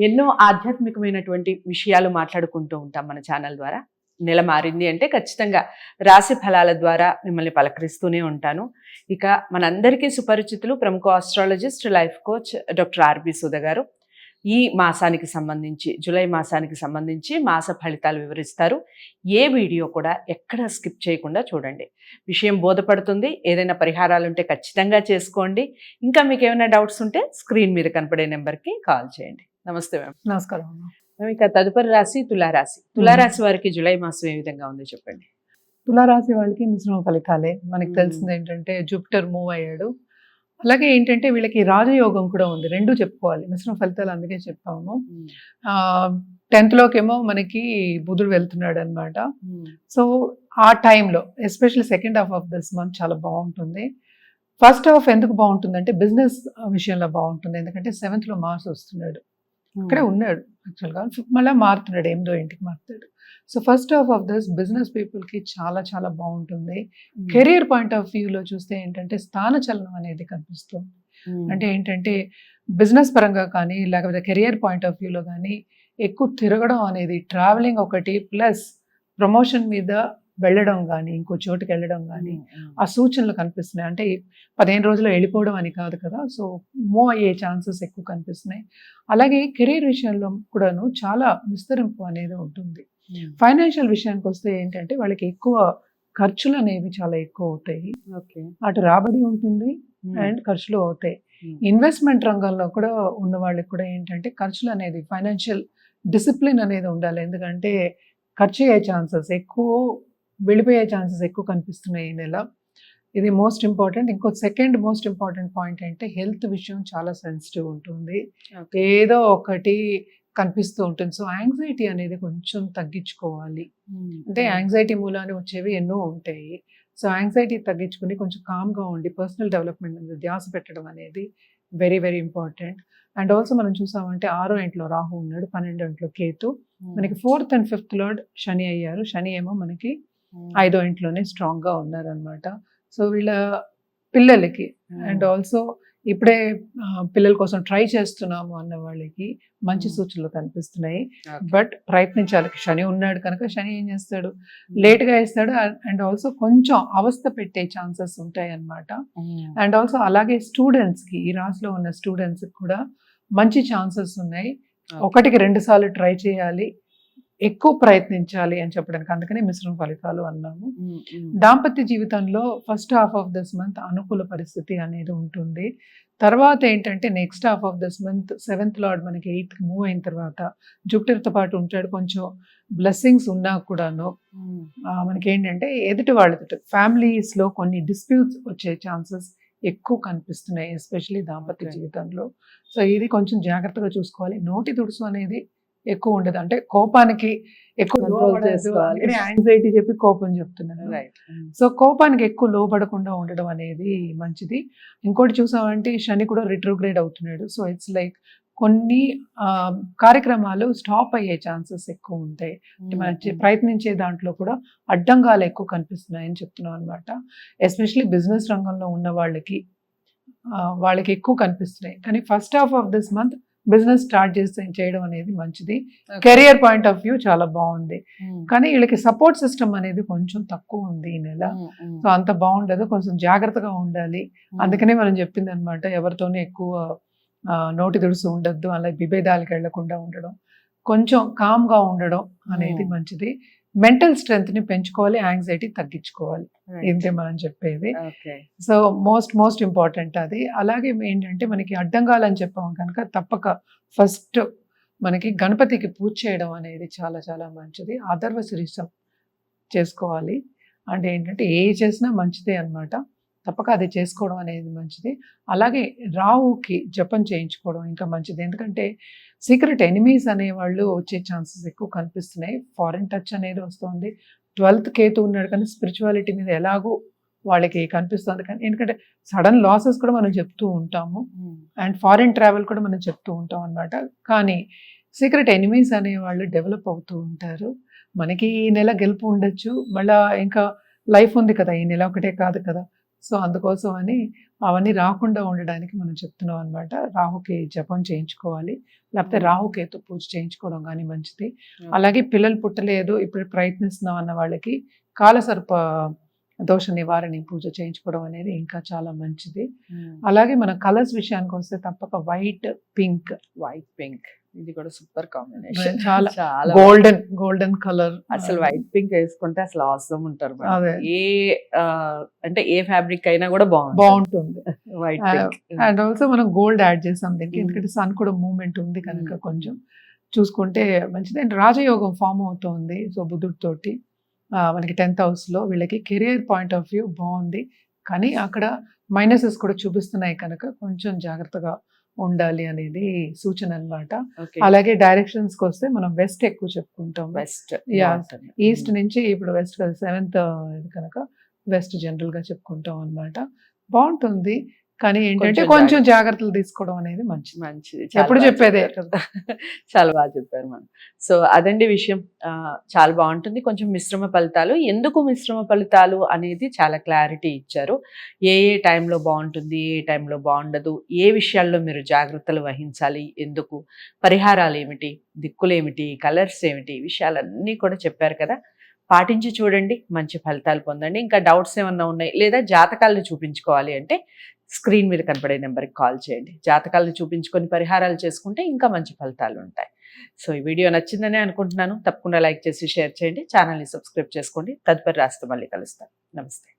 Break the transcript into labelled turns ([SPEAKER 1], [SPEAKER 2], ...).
[SPEAKER 1] ఎన్నో ఆధ్యాత్మికమైనటువంటి విషయాలు మాట్లాడుకుంటూ ఉంటాం మన ఛానల్ ద్వారా. నెల మారింది అంటే ఖచ్చితంగా రాశి ఫలాల ద్వారా మిమ్మల్ని పలకరిస్తూనే ఉంటాను. ఇక మనందరికీ సుపరిచితులు ప్రముఖ astrologist, life coach doctor RB Sudha గారు ఈ మాసానికి సంబంధించి, జూలై మాసానికి సంబంధించి మాస ఫలితాలు వివరిస్తారు. ఏ వీడియో కూడా ఎక్కడ స్కిప్ చేయకుండా చూడండి. విషయం బోధపడుతుంది. ఏదైనా పరిహారాలు ఉంటే ఖచ్చితంగా చేసుకోండి. ఇంకా మీకు ఏమైనా డౌట్స్ ఉంటే స్క్రీన్ మీద కనపడే నెంబర్కి కాల్ చేయండి. నమస్తే మ్యామ్.
[SPEAKER 2] నమస్కారం.
[SPEAKER 1] ఇక తదుపరి రాశి తులారాశి. తులారాశి వారికి జూలై మాసం ఏ విధంగా ఉందో చెప్పండి.
[SPEAKER 2] తులారాశి వాళ్ళకి మిశ్రమ ఫలితాలే. మనకి తెలిసింది ఏంటంటే జూపిటర్ మూవ్ అయ్యాడు. అలాగే ఏంటంటే వీళ్ళకి రాజయోగం కూడా ఉంది. రెండు చెప్పుకోవాలి. మిశ్రమ ఫలితాలు అందుకే చెప్పాము. 10th లోకేమో మనకి బుధుడు వెళ్తున్నాడు అనమాట. సో ఆ టైంలో especially second half of this month చాలా బాగుంటుంది. ఫస్ట్ హాఫ్ ఎందుకు బాగుంటుందంటే బిజినెస్ విషయంలో బాగుంటుంది. ఎందుకంటే 7th లో మార్స్ వస్తున్నాడు. అక్కడే ఉన్నాడు యాక్చువల్గా, మళ్ళీ మారుతున్నాడు, 8వ ఇంటికి మారుతాడు. So first half of this business పీపుల్కి చాలా చాలా బాగుంటుంది. కెరియర్ పాయింట్ ఆఫ్ వ్యూలో చూస్తే ఏంటంటే స్థాన చలనం అనేది కనిపిస్తుంది. అంటే ఏంటంటే బిజినెస్ పరంగా కానీ లేకపోతే కెరియర్ పాయింట్ ఆఫ్ వ్యూలో కానీ ఎక్కువ తిరగడం అనేది, ట్రావెలింగ్ ఒకటి ప్లస్ ప్రమోషన్ మీద వెళ్ళడం కానీ ఇంకో చోటుకి వెళ్ళడం కానీ ఆ సూచనలు కనిపిస్తున్నాయి. అంటే 15 రోజుల్లో వెళ్ళిపోవడం అని కాదు కదా, సో మూవ్ అయ్యే ఛాన్సెస్ ఎక్కువ కనిపిస్తున్నాయి. అలాగే కెరీర్ విషయంలో కూడాను చాలా విస్తరింపు అనేది ఉంటుంది. ఫైనాన్షియల్ విషయానికి వస్తే ఏంటంటే వాళ్ళకి ఎక్కువ ఖర్చులు అనేవి చాలా ఎక్కువ అవుతాయి. అటు రాబడి ఉంటుంది అండ్ ఖర్చులు అవుతాయి. ఇన్వెస్ట్మెంట్ రంగంలో కూడా ఉన్న వాళ్ళకి కూడా ఏంటంటే ఖర్చులు అనేది, ఫైనాన్షియల్ డిసిప్లిన్ అనేది ఉండాలి. ఎందుకంటే ఖర్చు అయ్యే ఛాన్సెస్ ఎక్కువ, వెళ్ళిపోయే ఛాన్సెస్ ఎక్కువ కనిపిస్తున్నాయి ఈ నెల. ఇది మోస్ట్ ఇంపార్టెంట్. ఇంకో సెకండ్ మోస్ట్ ఇంపార్టెంట్ పాయింట్ అంటే హెల్త్ విషయం చాలా సెన్సిటివ్ ఉంటుంది. ఏదో ఒకటి కనిపిస్తూ ఉంటుంది. సో యాంగ్జైటీ అనేది కొంచెం తగ్గించుకోవాలి. అంటే యాంగ్జైటీ మూలాన్ని వచ్చేవి ఎన్నో ఉంటాయి. సో యాంగ్జైటీ తగ్గించుకుని కొంచెం కామ్గా ఉండి పర్సనల్ డెవలప్మెంట్ మీద ధ్యాస పెట్టడం అనేది very very important. And also మనం చూసామంటే 6వ ఇంట్లో రాహు ఉన్నాడు, 12వ ఇంట్లో కేతు, మనకి 4th and 5th లార్డ్ శని అయ్యారు. శని ఏమో మనకి 5వ ఇంట్లోనే స్ట్రాంగ్ గా ఉన్నారనమాట. సో వీళ్ళ పిల్లలకి అండ్ ఆల్సో ఇప్పుడే పిల్లల కోసం ట్రై చేస్తున్నాము అన్న వాళ్ళకి మంచి సూచనలు కనిపిస్తున్నాయి. బట్ ప్రయత్నించాలి. శని ఉన్నాడు కనుక శని ఏం చేస్తాడు, లేట్గా వేస్తాడు అండ్ ఆల్సో కొంచెం అవస్థ పెట్టే ఛాన్సెస్ ఉంటాయి అన్నమాట. అండ్ ఆల్సో అలాగే స్టూడెంట్స్కి, ఈ రాశిలో ఉన్న స్టూడెంట్స్కి కూడా మంచి ఛాన్సెస్ ఉన్నాయి. 1కి 2 సార్లు ట్రై చేయాలి, ఎక్కువ ప్రయత్నించాలి అని చెప్పడానికి అందుకనే మిశ్రమ ఫలితాలు అన్నాము. దాంపత్య జీవితంలో first half of this month అనుకూల పరిస్థితి అనేది ఉంటుంది. తర్వాత ఏంటంటే next half of this month 7th lord మనకి 8th మూవ్ అయిన తర్వాత జూపిటర్తో పాటు ఉంటాడు. కొంచెం బ్లెస్సింగ్స్ ఉన్నా కూడాను మనకి ఏంటంటే ఎదుటి వాళ్ళతో ఫ్యామిలీస్లో కొన్ని డిస్ప్యూట్స్ వచ్చే ఛాన్సెస్ ఎక్కువ కనిపిస్తున్నాయి, ఎస్పెషలీ దాంపత్య జీవితంలో. సో ఇది కొంచెం జాగ్రత్తగా చూసుకోవాలి. నోటి దుడుసు అనేది ఎక్కువ ఉండదు. అంటే కోపానికి ఎక్కువ యాంగ్జైటీ చెప్పి కోపం చెప్తున్నాను. సో కోపానికి ఎక్కువ లోపడకుండా ఉండడం అనేది మంచిది. ఇంకోటి చూసామంటే శని కూడా రిట్రోగ్రేడ్ అవుతున్నాడు. సో ఇట్స్ లైక్ కొన్ని కార్యక్రమాలు స్టాప్ అయ్యే ఛాన్సెస్ ఎక్కువ ఉంటాయి. మనం ప్రయత్నించే దాంట్లో కూడా అడ్డంగాలు ఎక్కువ కనిపిస్తున్నాయని చెప్తున్నాం అనమాట. ఎస్పెషలీ బిజినెస్ రంగంలో ఉన్న వాళ్ళకి ఎక్కువ కనిపిస్తున్నాయి. కానీ first half of this month business start చేయడం అనేది మంచిది. కెరియర్ పాయింట్ ఆఫ్ వ్యూ చాలా బాగుంది. కానీ వీళ్ళకి సపోర్ట్ సిస్టమ్ అనేది కొంచెం తక్కువ ఉంది ఈ నెల. సో అంత బాగుండదు, కొంచెం జాగ్రత్తగా ఉండాలి. అందుకనే మనం చెప్పింది అనమాట, ఎవరితోనే ఎక్కువ నోటి దుడుసు ఉండద్దు, అలా విభేదాలకు వెళ్లకుండా ఉండడం, కొంచెం కామ్గా ఉండడం అనేది మంచిది. మెంటల్ స్ట్రెంగ్త్ ని పెంచుకోవాలి, యాంగ్జైటీ తగ్గించుకోవాలి, ఇంతే మనం చెప్పేది. సో మోస్ట్ ఇంపార్టెంట్ అది. అలాగే ఏంటంటే మనకి అడ్డంగాలని చెప్పాము కనుక తప్పక ఫస్ట్ మనకి గణపతికి పూజ చేయడం అనేది చాలా చాలా మంచిది. అథర్వ శీర్షం చేసుకోవాలి. అంటే ఏంటంటే ఏ చేసినా మంచిదే అనమాట. తప్పక అది చేసుకోవడం అనేది మంచిది. అలాగే రావుకి జపం చేయించుకోవడం ఇంకా మంచిది. ఎందుకంటే సీక్రెట్ ఎనిమీస్ అనేవాళ్ళు వచ్చే ఛాన్సెస్ ఎక్కువ కనిపిస్తున్నాయి. ఫారిన్ టచ్ అనేది వస్తుంది. 12th కేతు ఉన్నాడు కానీ స్పిరిచువాలిటీ మీద ఎలాగో వాళ్ళకి కనిపిస్తుంది. కానీ ఎందుకంటే సడన్ లాసెస్ కూడా మనం చెప్తూ ఉంటాము అండ్ ఫారిన్ ట్రావెల్ కూడా మనం చెప్తూ ఉంటాం అనమాట. కానీ సీక్రెట్ ఎనిమీస్ అనేవాళ్ళు డెవలప్ అవుతూ ఉంటారు. మనకి ఈ నెల గెలుపు ఉండొచ్చు, మళ్ళీ ఇంకా లైఫ్ ఉంది కదా, ఈ నెల ఒకటే కాదు కదా. సో అందుకోసం అని అవన్నీ రాకుండా ఉండడానికి మనం చెప్తున్నాం అనమాట. రాహుకి జపం చేయించుకోవాలి, లేకపోతే రాహుకేతు పూజ చేయించుకోవడం కానీ మంచిది. అలాగే పిల్లలు పుట్టలేదు ఇప్పుడు ప్రయత్నిస్తున్నాం అన్న వాళ్ళకి కాలసర్ప దోష నివారణి పూజ చేయించుకోవడం అనేది ఇంకా చాలా మంచిది. అలాగే మన కలర్స్ విషయానికి వస్తే తప్పక వైట్ పింక్
[SPEAKER 1] ఇది కూడా సూపర్ కాంబినేషన్.
[SPEAKER 2] చాలా
[SPEAKER 1] చాలా
[SPEAKER 2] గోల్డెన్ కలర్.
[SPEAKER 1] అసలు వైట్ పింక్ వేసుకుంటే అసలు అవసరం ఉంటారు మేడం.
[SPEAKER 2] అదే.
[SPEAKER 1] ఏ అంటే ఏ ఫ్యాబ్రిక్ అయినా కూడా
[SPEAKER 2] బాగుంటుంది.
[SPEAKER 1] White pink.
[SPEAKER 2] అండ్ ఆల్సో మనం గోల్డ్ యాడ్ చేసాం దీనికి,
[SPEAKER 1] Mm.
[SPEAKER 2] ఎందుకంటే సన్ కూడా మూవ్మెంట్ ఉంది కనుక
[SPEAKER 1] Mm.
[SPEAKER 2] కొంచెం చూసుకుంటే మంచిది. అండ్ రాజయోగం ఫామ్ అవుతుంది సో బుధుడితోటి మనకి 10th house లో వీళ్ళకి కెరియర్ పాయింట్ ఆఫ్ వ్యూ బాగుంది, కానీ అక్కడ మైనసెస్ కూడా చూపిస్తున్నాయి కనుక కొంచెం జాగ్రత్తగా ఉండాలి అనేది సూచన అన్నమాట. అలాగే డైరెక్షన్స్ కి వస్తే మనం వెస్ట్ ఎక్కువ చెప్పుకుంటాం.
[SPEAKER 1] West
[SPEAKER 2] Yeah. ఈస్ట్ నుంచి ఇప్పుడు వెస్ట్ 7th ఇది కనుక వెస్ట్ జనరల్ గా చెప్పుకుంటాం అన్నమాట. బాగుంటుంది, కానీ ఏంటంటే
[SPEAKER 1] కొంచెం
[SPEAKER 2] కొంచెం జాగ్రత్తలు తీసుకోవడం అనేది మంచిది.
[SPEAKER 1] మంచిది.
[SPEAKER 2] ఎప్పుడు
[SPEAKER 1] బాగా
[SPEAKER 2] చెప్పేదే.
[SPEAKER 1] చెప్పారు కదా. చాలా బాగా చెప్పారు మనం. సో అదండి విషయం. చాలా బాగుంటుంది. కొంచెం మిశ్రమ ఫలితాలు, ఎందుకు మిశ్రమ ఫలితాలు అనేది చాలా క్లారిటీ ఇచ్చారు. ఏ ఏ టైంలో బాగుంటుంది, ఏ టైంలో బాగుండదు, ఏ విషయాల్లో మీరు జాగ్రత్తలు వహించాలి, ఎందుకు, పరిహారాలు ఏమిటి, దిక్కులు ఏమిటి, కలర్స్ ఏమిటి, ఈ విషయాలన్నీ కూడా చెప్పారు కదా. పాటించి చూడండి, మంచి ఫలితాలు పొందండి. ఇంకా డౌట్స్ ఏమన్నా ఉన్నాయి లేదా జాతకాలను చూపించుకోవాలి అంటే స్క్రీన్ మీద కనపడే నెంబర్కి కాల్ చేయండి. జాతకాలను చూపించుకొని పరిహారాలు చేసుకుంటే ఇంకా మంచి ఫలితాలు ఉంటాయి. సో ఈ వీడియో నచ్చిందనే అనుకుంటున్నాను. తప్పకుండా లైక్ చేసి షేర్ చేయండి, ఛానల్ని సబ్స్క్రైబ్ చేసుకోండి. తదుపరి రాశితో మళ్ళీ కలుస్తాను. నమస్తే.